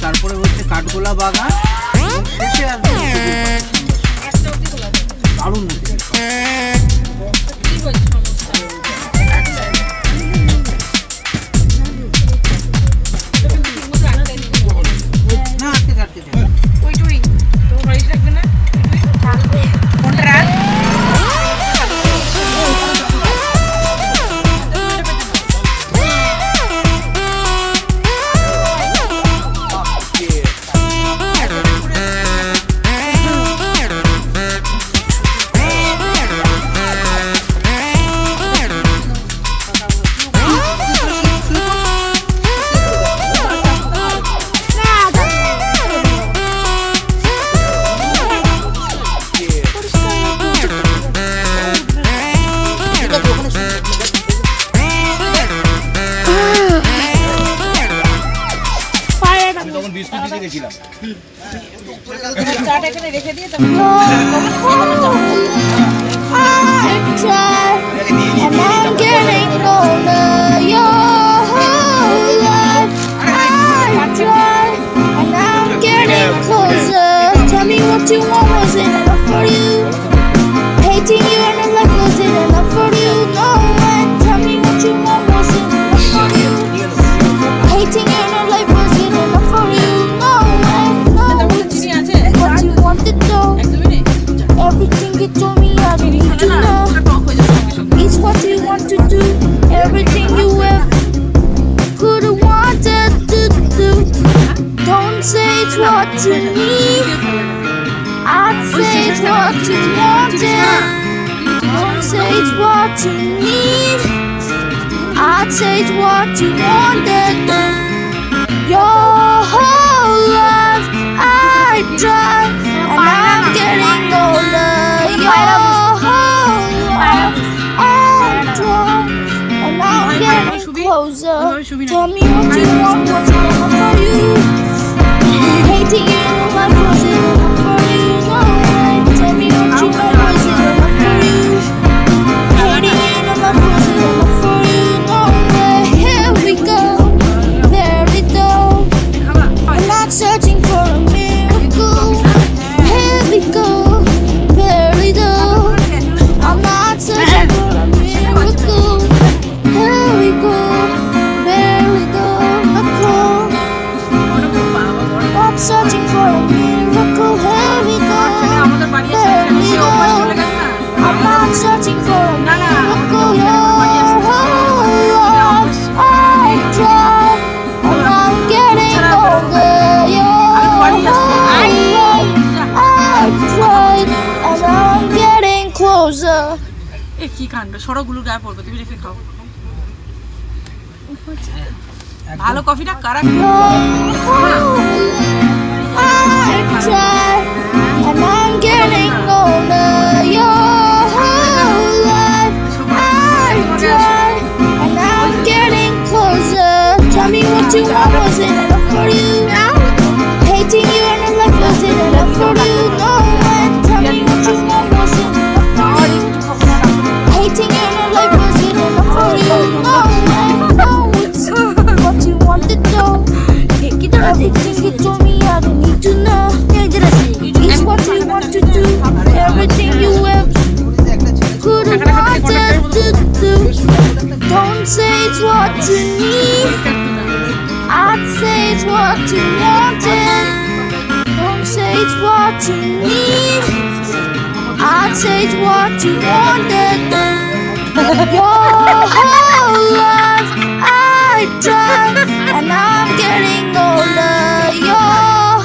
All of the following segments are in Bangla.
তারপরে হচ্ছে কাঠগোলা বাগান, শেষে আসবে দারুণ Tell me what you want, what's enough for you. Hating you, life was enough for you. No way. Tell me what you want, was enough for you. Hating you, life was enough for you. No way. Here we go, there we go. I'm not searching for a miracle. Here we go, there we go. I'm not searching for a miracle. Here we go. Searching for a miracle, here we go, there we go. I'm not searching for a miracle, your love. I tried, and I'm getting older, your love. I tried, and I'm getting closer. কি কাণ্ড, সরগুলো গায়ে পড়বে, তুমি রেখে খাও। ভালো কফিটা কারা I tried, and I'm getting older, your whole life. I tried, and I'm getting closer. Tell me what you want, was it enough for you? Hating you and the life, was it enough for you? No one. Tell me what you want, was it enough for you? Hating you and the life, was it enough for you? No one. No, it's what you want to do. Everything you told me I don't need to know. It's what you want to do. Everything you ever could have wanted to do. Don't say it's what you need. I'd say it's what you wanted. Don't say it's what you need. I'd say it's what you wanted. Your whole life I tried, and I'm getting older. Your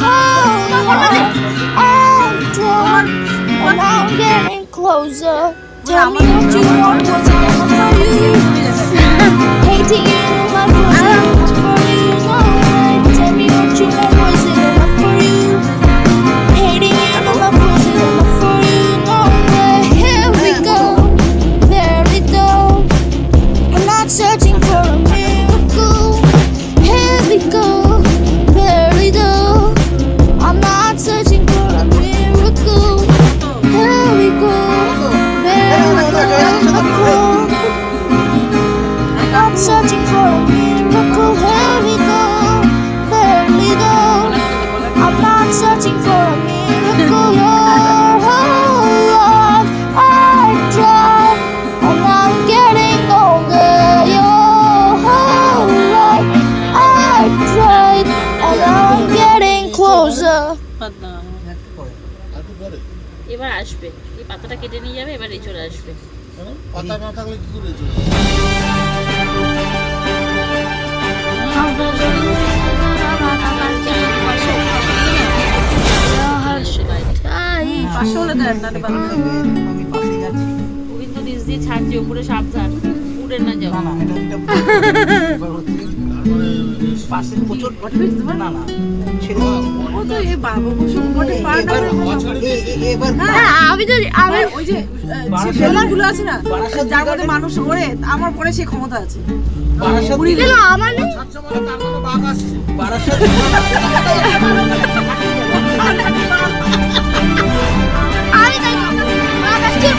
whole life I'm trying, and I'm getting closer. Tell me what you want, what's enough for you? Hating you, my friend, for you, no way. Tell me what you want, was it enough for you? Hating you, my friend, was it enough for you? No way. Here we go, there we go. I'm not searching for a miracle. Here we go, there we go. I'm not searching for a miracle. Here we go, there we go. I'm not searching for a miracle. Here we go, there we go. I'm not searching for a miracle. Your whole life I tried, and I'm getting older. Your whole life I tried, and I'm getting closer. এবার আসবে, এই পাতাটা কেটে নিয়ে যাবে, এবার এই চলে আসবে। পাতা না থাকলে কি করে চলবে? পাশে হলে দেন না আমি পাশে যাচ্ছি। ও কিন্তু নিচ দিয়ে ছাড়ছে, উপরে সাবধান, উড়ে না যাও। না না এটা এবার হচ্ছে পাশে প্রচুর না না ছেড়ে ও তো এই বাবু কুসুম মোটে পার না এবার আমি তো আমি ওই যে ছেলেগুলো আছে না যার মধ্যে মানুষ ওরে আমার পরে সেই ক্ষমতা আছে বারাসাত কেন আমার নেই? আচ্ছা মানে তার কোনো বাঘ আসছে। বারাসাত আমি তাই বাঘ আসছে,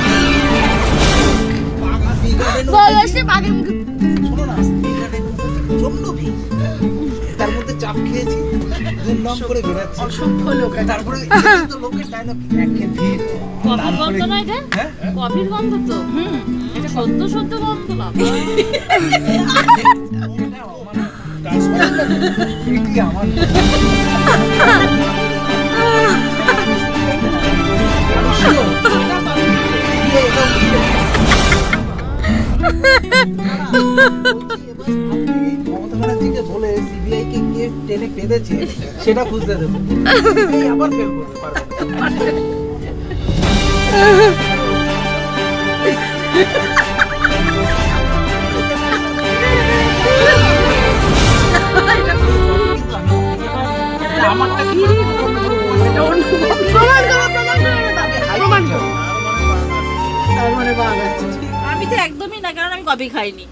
বিগার্ডেন বাঘ আসছে, বাঘের মুখে শোনো না বিগার্ডেন প্রচন্ড ভিড় তার মধ্যে চাপ খেয়েছি দুমদাম করে বেরাচ্ছি অসংখ্য লোক তারপরে তো লোকের ডায়লগ একে ভিড় কফির গন্ধ না এটা? হ্যাঁ কফির গন্ধ তো। এটা সদ্য সদ্য গন্ধ না। এটি আমার মমতা ব্যানার্জিকে বলে সিবিআই কে গিয়ে টেনে পেঁধেছে সেটা খুঁজতে দেবো এই আবার ফেল করতে পারবে না। আমারটা কি এটা অন্য প্রমাণ করো, প্রমাণ করো, প্রমাণ করো। তার মানে বাঘ আছে আমি তো একদমই না, কারণ আমি কফি খাইনি।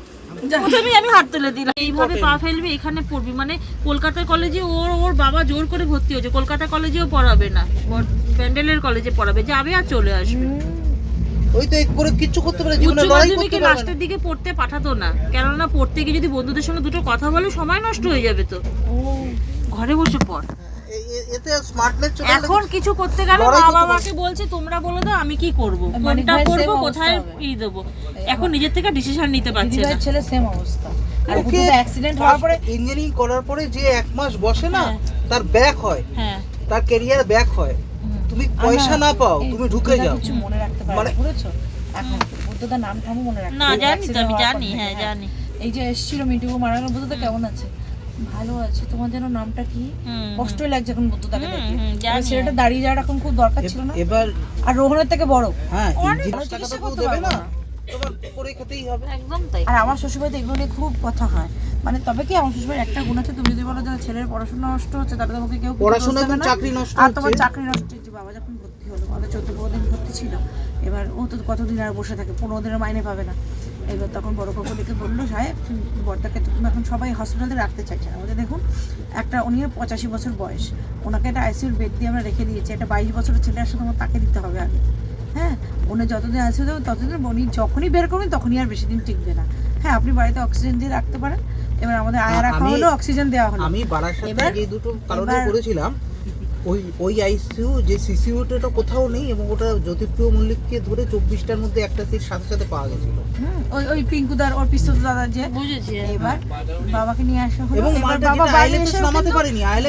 প্রথমেই আমি হাত তুলে দিলাম। এইভাবে পা ফেলবি, এখানে পড়বি, মানে কলকাতা কলেজে ওর বাবা জোর করে ভর্তি হয়েছে। কলকাতা কলেজেও পড়াবে না, ব্যান্ডেলের কলেজে পড়াবে, যাবে আর চলে আসবে। ওই তো করে কিচ্ছু করতে পারে জীবনে উচ্চ লড়াই করতে মাধ্যমিকে পারে লাস্টের দিকে পড়তে পাঠাতো না, কেননা পড়তে গিয়ে যদি বন্ধুদের সঙ্গে দুটো কথা বলে সময় নষ্ট হয়ে যাবে। তো ঘরে বসে পড়। এতে স্মার্টনেস চলে এখন কিছু করতে গেলে লড়াই মা করতে বাবাকে বলছে তোমরা বলে দাও আমি কি করব, কোনটা করব, কোথায় কি দেবো। এখন নিজের থেকে ডিসিশন নিতে পারছে না। ছেলে সেম অবস্থা আর ওকে অ্যাক্সিডেন্ট হওয়ার পরে ইঞ্জিনিয়ারিং করার পরে যে এক মাস বসে না হ্যাঁ। তার ব্যাক হয় হ্যাঁ, তার ক্যারিয়ার ব্যাক হয় তুমি পয়সা না পাও তুমি ঢুকে যাও কিছু মনে রাখতে পারে মানে- বুঝেছো এখন বুদ্ধদার নামটা আমি মনে রাখতে না পারি। জানি তো, আমি Accident হওয়ার জানি, পর হ্যাঁ থেকে, জানি। এই যে এসেছিল মিন্টু মারা গেল, বুদ্ধদা কেমন আছে? ভালো আছে। তোমার যেন নামটা কি? হুম, কষ্টই লাগছে এখন বুদ্ধদাকে হুম, দেখে। হুম, জানি। এবার ছেলেটা দাঁড়িয়ে যাওয়ার এখন খুব দরকার ছিল না? এবার আর রোহনের থেকে বড়। হ্যাঁ অনেক ইঞ্জিনিয়ার ভালো টাকা চিকিৎসা তো করতে দেবে পারবো না না। তোমার করে খেতেই হবে একদম তাই। আর আমার শ্বশুরবাড়িতে এগুলো নিয়ে খুব কথা হয়, মানে তবে কি আমার শ্বশুরবাড়ির একটা গুণ আছে, তুমি যদি বলো যে ছেলের পড়াশোনা নষ্ট হচ্ছে তাহলে তোমাকে কেউ কিছু পড়াশোনা দোষ দেবে এবং না। চাকরি নষ্ট আর তোমার হচ্ছে। চাকরি নষ্ট হচ্ছে। বাবা যখন ভর্তি হলো, বাবা 14-15 দিন ভর্তি ছিল, এবার ও তো কতদিন আর বসে থাকে, 15 দিনের মাইনে পাবে না। এবার তখন বড় কাকু ডেকে বললো, সাহেব বরটাকে তো এখন সবাই হসপিটালে রাখতে চাইছে না। আমাদের দেখুন একটা উনি 85 বছর বয়স, ওনাকে একটা আইসিইউর বেড দিয়ে আমরা রেখে দিয়েছি। একটা 22 বছরের ছেলে আসলে তোমার তাকে দিতে হবে আগে। হ্যাঁ, উনি যতদিন আইসিইউ দেবেন ততদিন, উনি যখনই বের করবেন তখনই আর বেশি দিন টিকবে না। হ্যাঁ, আপনি বাড়িতে অক্সিজেন দিয়ে রাখতে পারেন। এবার আমাদের আয়া রাখা হলো, অক্সিজেন দেওয়া হলো। আমি বারাসাতে এবার- এই দুটো কারণে এবার- করেছিলাম ওই আইসিইউ যে সিসিইউটা কোথাও নেই এবং ওটা জ্যোতিপ্রিয় মল্লিককে ধরে 24টার মধ্যে একটা সিট সাথে সাথে পাওয়া গেছিল ওই পিঙ্কুদার ওর পিস্তল দাদার যে, বুঝেছি। এবার বাবাকে নিয়ে আসা হলো। এবং এবার মালটা বাবা যেটা বাড়ি আইএলএস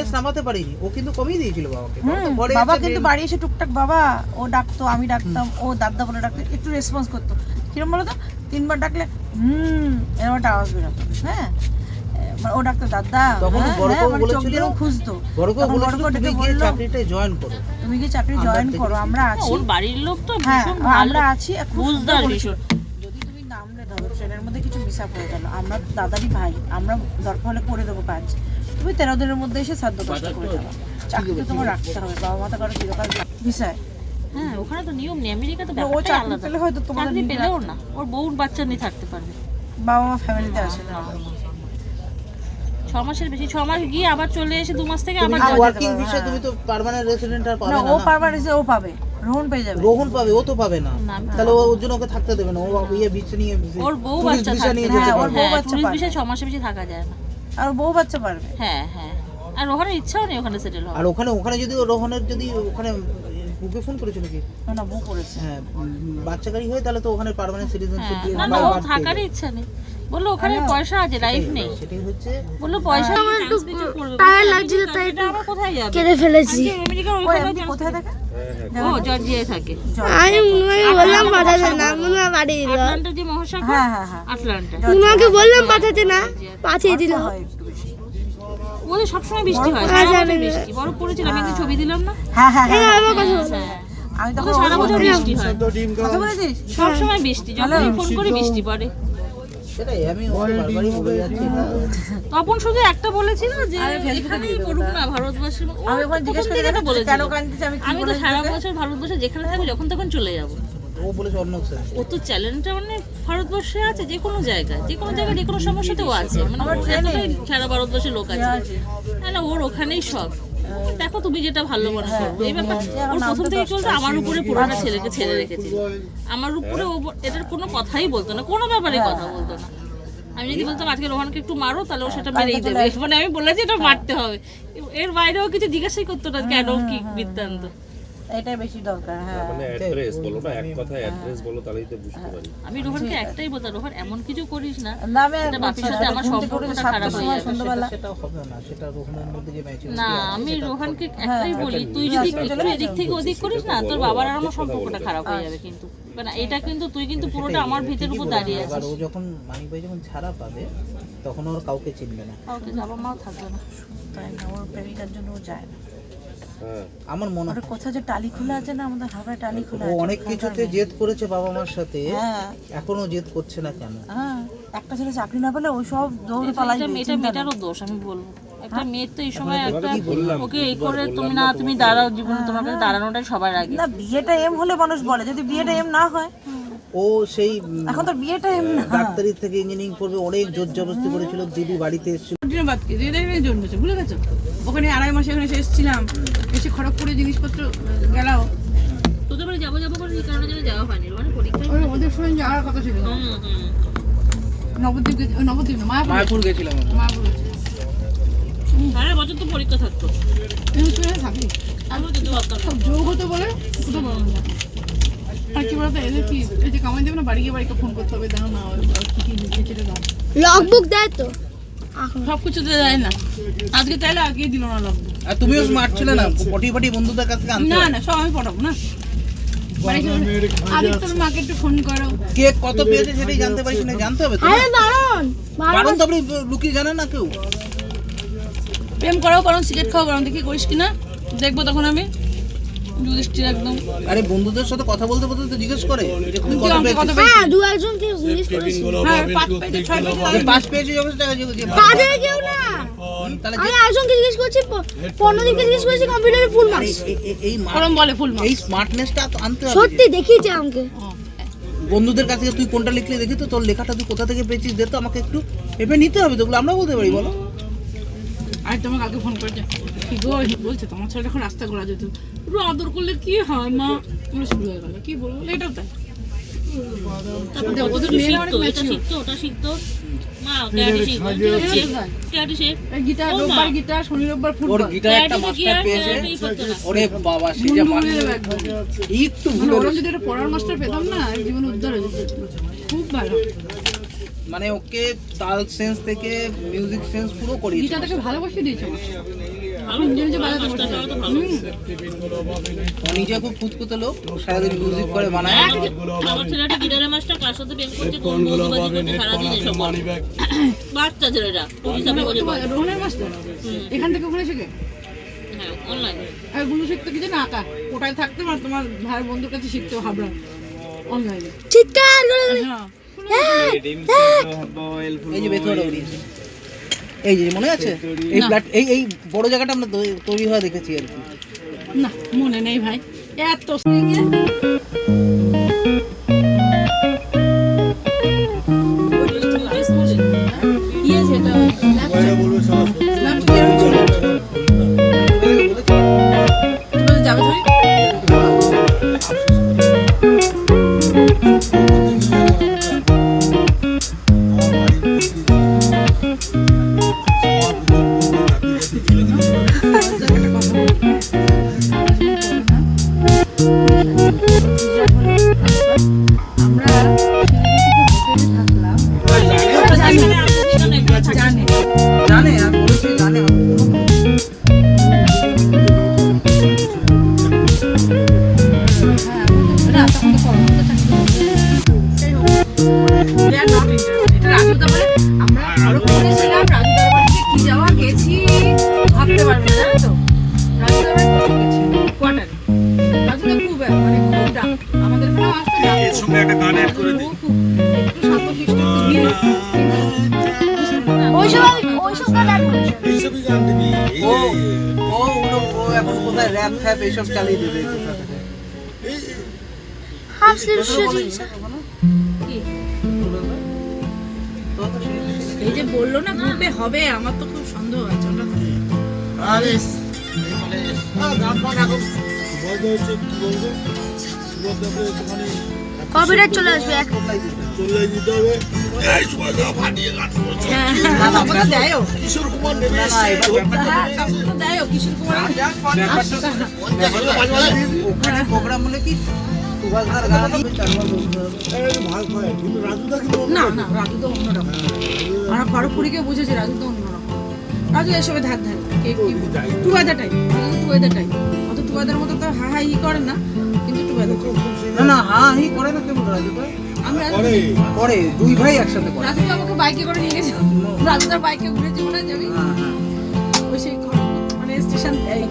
এসে নামাতে পারেনি ও কিন্তু কমিয়ে দিয়েছিল বাবাকে ঘরে বাবা এসে কিন্তু বাড়ি এসে টুকটাক বাবা ও ডাকতো, আমি ডাকতাম, ও দাদা বলে ডাকতো, একটু রেসপন্স করতো। কিরম বলো তো, 3বার ডাকলে এরকম একটা আওয়াজ বেরোতো। হ্যাঁ, মানে ও ডাক্তার দাদা, তখন হ্যাঁ, বড় হ্যাঁ, কেউ মানে চোখ বলেছিল, দিয়ে খুঁজতো। বড় কেউ তখন বড় বলেছিল কেউ তুমি ডেকে গিয়ে বললো, চাকরিটা জয়েন করো। তুমি কি চাকরি আন্দাজ জয়েন থেকে। করো, আমরা আছি। ওর বাড়ির লোক তো হ্যাঁ, ভীষণ ভালো, আমরা আছি, খুব বুঝদার সুন্দর ভীষণ। যদি তুমি নামলে ধরো ট্রেনের মধ্যে কিছু মিস আপ হয়ে গেল, আমরা দাদারই ভাই, আমরা দরকার হলে করে দেবো কাজ। তুমি 13 দিনের মধ্যে এসে সাধ্য কষ্ট করে যাবো। চাকরি তো তোমার রাখতে হবে, বাবা মা তো কারো চিরকাল বিষয়। হ্যাঁ, ওখানে তো নিয়ম নেই, আমেরিকাতে ও ব্যাপারটাই চাকরি আলাদা। পেলে হয়তো তোমাদের চাকরি নিজের পেলেও না, ওর বউর বাচ্চা নিয়ে থাকতে পারবে। বাবা মা ফ্যামিলিতে আসে না। 6 মাসের বেশি, 6 মাস গিয়ে আবার চলে এসে 2 মাস থেকে তুমি আবার তো যাবে। ওয়ার্কিং ভিসা, তুমি তো পার্মানেন্ট রেসিডেন্ট আর পাবে না, না। ও পারবার এসে ও পাবে, রোহন পেয়ে যাবে। রোহন পাবে, ও তো পাবে না। না, আমি তো তাহলে ওর জন্য ওকে থাকতে দেবে না, ও ইয়ে ভিসা নিয়ে ওর বউ টুরিস্ট বাচ্চা ভিসা নিয়ে থাকবে। যেতে হ্যাঁ, ওর পারবে। বউ হ্যাঁ, বাচ্চা টুরিস্ট পারবে। ভিসায় 6 মাসের বেশি থাকা যায় না। আর বউ বাচ্চা পারবে। হ্যাঁ হ্যাঁ, আর রোহানের ইচ্ছাও নেই ওখানে সেটেল আর হওয়ার। ওখানে যদি রোহনের যদি ওখানে বুকে ফোন করেছিল কি, না, বউ করেছে। হ্যাঁ, বাচ্চা গাড়ি হয় তাহলে তো ওখানে পার্মানেন্ট সিটিজেনশিপ দিয়ে হ্যাঁ, না না, ও থাকারই ইচ্ছা নেই। বললো ওখানে পয়সা আছে, লাইফ নেই। সেটাই হচ্ছে। বললো পয়সা আমার নেই, একটু chance পেয়েছে করবে। টায়ার লাগছিল, তাই এটা আবার কোথায় যাবে? কেঁদে ফেলেছি। আজকে আমেরিকার ও ওইখানে এমনি কোথায় থাকে? ও জর্জিয়ায় থাকে। আমি মুনুমাকে বললাম পাঠাতে না, মুনুমা পাঠিয়ে দিল। আটলান্টা যে মহাসাগর, হ্যাঁ হ্যাঁ হ্যাঁ, আটলান্টা। মুনুমাকে বললাম পাঠাতে না, পাঠিয়ে দিল। হয় একটু বেশি। ওদের সবসময় বৃষ্টি হয়, হ্যাঁ, সারা জানি বছর না। বৃষ্টি। বরফ পড়েছিল, আমি একদিন ছবি দিলাম না? হ্যাঁ হ্যাঁ হ্যাঁ, আমার কথা বলো। হ্যাঁ, আমি তখন ওদের সারা বছর বৃষ্টি হয়, কথা বলেছিস? সবসময় বৃষ্টি। যখন ফোন করি বৃষ্টি পড়ে। সেটাই আমি ওকে বারবারই বলে যাচ্ছি এটা। তপন শুধু একটা বলেছিল যে এখানেই পড়ুক না ভারতবর্ষের। ও আমি ওখানে জিজ্ঞেস প্রথম করে থেকে এটা বলেছিল। কেন কাঁদছিস, আমি কি আমি তো বলেছি সারা তোকে? বছর ভারতবর্ষে যেখানে থাকবো, যখন তখন চলে যাব। ও বলেছে অন্য সেন্স। ও তো চ্যালেঞ্জটা মানে ভারতবর্ষে আছে, যে কোনো জায়গায় যে কোনো সমস্যাতেও আছে। মানে ওর এতটাই সারা ভারতবর্ষের লোক আছে। না, ওর ওখানেই সব। দেখো তুমি যেটা ভালো মনে করো এই ব্যাপার। ওর প্রথম থেকে চলতে আমার উপরে পুরোটা ছেলেকে ছেড়ে রেখেছিল। আমার উপরে ও এটার কোনো কথাই বলতো না, কোনো ব্যাপারে কথা বলতো না। আমি যদি বলতাম আজকে রোহানকে একটু মারো, তাহলে ও সেটা মেরেই দেবে। মানে আমি বলেছি এটা মারতে হবে, এর বাইরেও কিছু জিজ্ঞাসাই করতো না কেন কি বৃত্তান্ত। এটাই বেশি দরকার। হ্যাঁ, মানে অ্যাড্রেস বলো না, এক কথায় অ্যাড্রেস বলো, তাহলেই তো বুঝতে পারি। আমি রোহানকে একটাই বলতাম, রোহান এমন কিছু করিস না না আমি এটা বাপির সাথে আমার সম্পর্কটা খারাপ হয়ে যাবে। সন্ধ্যাবেলা সেটা হবে না, সেটা রোহনের মধ্যে যে ম্যাচুরিটি না, আমি রোহানকে একটাই বলি, তুই যদি একটু এদিক থেকে ওদিক করিস না, তোর বাবার আর আমার সম্পর্কটা খারাপ হয়ে যাবে। কিন্তু মানে এটা কিন্তু তুই কিন্তু পুরোটা আমার ভিতের উপর দাঁড়িয়ে এবার আছিস। ও যখন মানিক ভাই যখন ছাড়া পাবে তখন ওর কাউকে চিনবে না। কাউকে বাবা মাও থাকবে না। তাই না, ওর প্রেমিকার জন্য ও যায় না। হ্যাঁ, আমার মনে ওর হয় কোথাও যে টালি খোলা আছে না, আমাদের হাওড়ায় টালি খোলা ও আছে। অনেক কিছুতে জেদ করেছে বাবা মার সাথে, হ্যাঁ এখনো জেদ করছে না কেন? হ্যাঁ, একটা ছেলে চাকরি না পেলে ওই সব দৌড়ে পালাই এটা যায়, এটা চিন্তা নেই। মেয়েটারও দোষ আমি বলবো। একটা মেয়ের তো এই সময় এবার একটা কি বললাম? ওকে এই করে তুমি দাঁড়াও জীবনে, তোমার কাছে দাঁড়ানোটাই সবার আগে। না, বিয়েটা এম হলে মানুষ বলে, যদি বিয়েটা এম না হয়, ও সেই এখন তো বিয়েটা এম না। ডাক্তারি থেকে ইঞ্জিনিয়ারিং করবে, অনেক জোর জবরদস্তি করেছিল। দিদি বাড়িতে এসেছিল, দিনাবাদকে দিদির জন্মেছে, ভুলে গেছো? ওখানে 2.5 মাস এখানে এসেছিলাম, এসে খড়গপুরে জিনিসপত্র গেলাও। তোদের বাড়ি যাবো যাবো করে এই কারণে যেন যাওয়া হয়নি, মানে পরীক্ষায়। ওই ওদের সঙ্গে যাওয়ার কথা ছিল। নবদ্বীপ নবদ্বীপ না, মায়াপুর গেছিলাম। মায়াপুর গেছে। সারা বছর তো পরীক্ষা থাকতো, তুমি তো এখানে থাকবি, আমিও যেতে পারতাম না। সব যোগ হতে বলে কোথাও পারবো না। আর কি বলতো, এদের কি এই যে কামাই দেবে না, বাড়ি গিয়ে বাড়িকে ফোন করতে হবে, দাও না কি কি লিখেছে দাও। লগবুক দেয় তো। সব কিছুতে দেয় না, আজকে চাইলে আগেই দিল না লোক। আর তুমিও স্মার্ট ছিলে না, পটি পটি বন্ধুদের কাছ থেকে আনতে না হয়। না, সব আমি পটাবো না। আগে তোর মাকে একটু ফোন করো। কে কত পেয়েছে সেটাই জানতে পারিস না, জানতে হবে তো। আরে বারণ, কারণ তো আপনি লুকিয়ে জানে না কেউ। প্রেম করাও কারণ সিগারেট খাওয়া কারণ দেখি করিস কিনা দেখবো, তখন আমি যুধিষ্ঠির একদম। আরে বন্ধুদের সাথে কথা বলতে বলতে তো জিজ্ঞেস করে যে তুমি কত আমাকে পেয়েছিস। কত হ্যাঁ, দু একজনকে জিজ্ঞেস করেছি। হ্যাঁ, 5 পেয়েছে 6 পেয়েছে। যে পাস পেয়েছি যখন টাকা দিয়ে তাদের কেউ না, তাহলে আমি একজনকে জিজ্ঞেস করছি, 15 জিজ্ঞেস করছি কম্পিউটারে ফুল মার্কস। এই কলম বলে ফুল এই স্মার্টনেসটা আনতে হবে। সত্যি দেখিয়েছে আমাকে। বন্ধুদের কাছে তুই কোনটা লিখলে দেখি তো, তোর লেখাটা তুই কোথা থেকে পেয়েছিস দে তো আমাকে একটু। এবার নিতে হবে তো, ওগুলো আমরা বলতে পারি বলো। আর তোমাকে আগে ফোন করেছে, কি গো বলছে তোমার ছেলে এখন রাস্তা করা যেত, পুরো আদর করলে কি হয় মা, আমরা শুরু হয়ে গেল কি বলবো, এটাও তাই। ওদের মেয়েরা অনেক এটা ম্যাচিওর। শিখতো ওটা শিখতো। মা ক্যারাটে শিখতো, ক্যারাটে শেখ। এই গিটার রোববার গিটার, শনি রোববার ওর ফুটবল। গিটার একটা মাস্টার পেয়েছে। ওরে বাবা সে যা মনে হয়ে যাবে একদম। একটু মানে ভুল ওরম হয়েছে। যদি একটা পড়ার মাস্টার পেতাম না, জীবন উদ্ধার হয়ে যেত, খুব ভালো। মানে ওকে তাল সেন্স থেকে মিউজিক সেন্স পুরো করিয়েছে। গিটারটাকে ভালোবাসে দিয়েছে আমার। নিজে নিজে বাজাতে বসে যায়। ও নিজে খুব কুতকুতে লোক, সারাদিন মিউজিক করে বানায়। আমার ছেলেটা গিটারের মাস্টার কার সাথে প্রেম করছে, কোন বন্ধুবাজি করছে, সারাদিন এসব বলে। বাচ্চা ছেলেটা পুলিশ আমি বলে রোহনের মাস্টার এখান থেকে ওখানে শিখে হ্যাঁ অনলাইন আর গুলো শিখতে কিছু না আঁকা ওটাই থাকতে আর তোমার ভাইয়ের বন্ধুর কাছে শিখতে হাবড়া অনলাইনে। চিৎকার করে করে হ্যাঁ এই যে বেথুয়াটা উড়িয়েছে, এই যে মনে আছে এই এই বড় জায়গাটা আমরা তৈরি হওয়া দেখেছি আর কি। না মনে নেই ভাই এত ইয়ে সেটা বলবে সব যাবে ধরি আমরা জানি জানে আর বলেছে জানে ওইসব গান আর বলছে এইসবই গান দিবি ও ও ও এখন কোথায় র্যাপ ফ্যাপ এইসব চালিয়ে দেবে কোথা থেকে। হাফ স্লিভ শুধু এই যে বললো না গ্রুপে হবে আমার তো খুব সন্দেহ আছে ওটা আরে গান পান এখন বলতে হচ্ছে কি বলবো সুভদ্রাকে একটুখানি কপিরাইট চলে আসবে এক চলে দিতে হবে। এই সুভদ্রা ফাটিয়ে গান করছে আমাকে দেয়ও কিশোর কুমার নেমে না, এবার এসছে দেয়ও কিশোর কুমার ওখানে প্রোগ্রাম হলে কি সুভাষদার গান চারবার বলতে হবে। এই ভাগ হয় কিন্তু রাজুদা কিন্তু না না রাজু তো অন্যরকম আমরা খড়গপুরিকে বুঝেছি রাজু তো অন্যরকম রাজু এসবে ধার ধার কে কি টুয়েদার টাইপ টুয়েদার টাইপ অত টুয়েদার মতো তো হা হাই করে না কিন্তু টুয়েদার না না হ্যাঁ হি করে না কেমন রাজু ভাই আমি রাজু করে করে দুই ভাই একসাথে করে। রাজু আমাকে বাইকে করে নিয়ে গেছে রাজু তার বাইকে ঘুরেছি মনে হয় যাবি হ্যাঁ হ্যাঁ ওই সেই মানে স্টেশন এই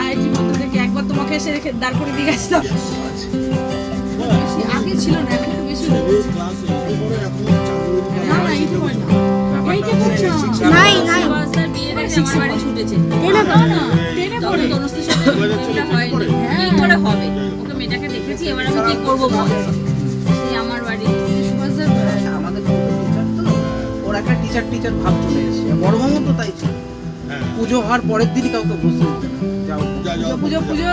আইআইটি মধ্যে থেকে একবার তোমাকে এসে রেখে দাঁড় করে দিয়ে গেছিলাম বেশি আগে ছিল না এখন একটু বেশি হয়েছে। এই ক্লাস এর পরে এখন চালু হয়ে না না এই সময় না এইটা করছো নাই নাই সুভাষদার বিয়ে দেখে আমার বাড়ি ছুটেছে টেনে পড়ে না ট্রেনে তখন পড়ে তনুশ্রীর সাথে বিয়েটা হয়নি কি করে হবে ওকে মেয়েটাকে দেখেছি এবার আমি কি করবো বল সেই আমার বাড়ি সুভাষদার আমাদের টিচার তো ওর একটা টিচার ভাব চলে এসেছে। বড় মামা তো তাই ছিল, হ্যাঁ পুজো হওয়ার পরের দিনই কাউকে বসতে দিত না। যাও যা যা পুজো পুজো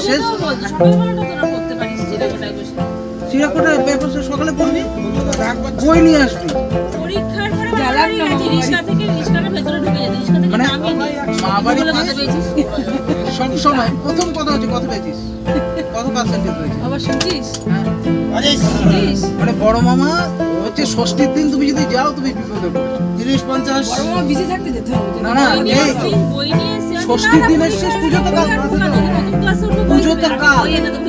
শেষ তো বলছে সকালবেলাটা তোরা করতে পারিস চিরাকোটায় বসে চিরাকোটা ব্যাপারটা সকালে পড়বি একবার বই নিয়ে আসবি। পরীক্ষার পরে জ্বালান না বাড়ি গেছি, রিক্সার ভেতরে ঢুকে যেত রিক্সা থেকে মানে নামিনি মা বাড়ি বলে কথা পেয়েছিস সব সময় প্রথম কথা হচ্ছে কত পেয়েছিস, কত পার্সেন্টেজ হয়েছে। আবার শুনছিস আরে শুনছিস মানে বড় মামা হচ্ছে ষষ্ঠীর দিন তুমি যদি যাও তুমি বিপদে পড়েছো। 30-50 বড় মামা বিজি থাকতে যেতে হবে না না বই নিয়ে এই এসছি, বই নিয়ে এসছি, আমি ষষ্ঠীর না, না, দিনের বই শেষ নিয়ে পুজো তো কাল। এসছি, নতুন ক্লাসে উঠবো, বই পুজো তো নেবে। কাল। বই এনে দেবো,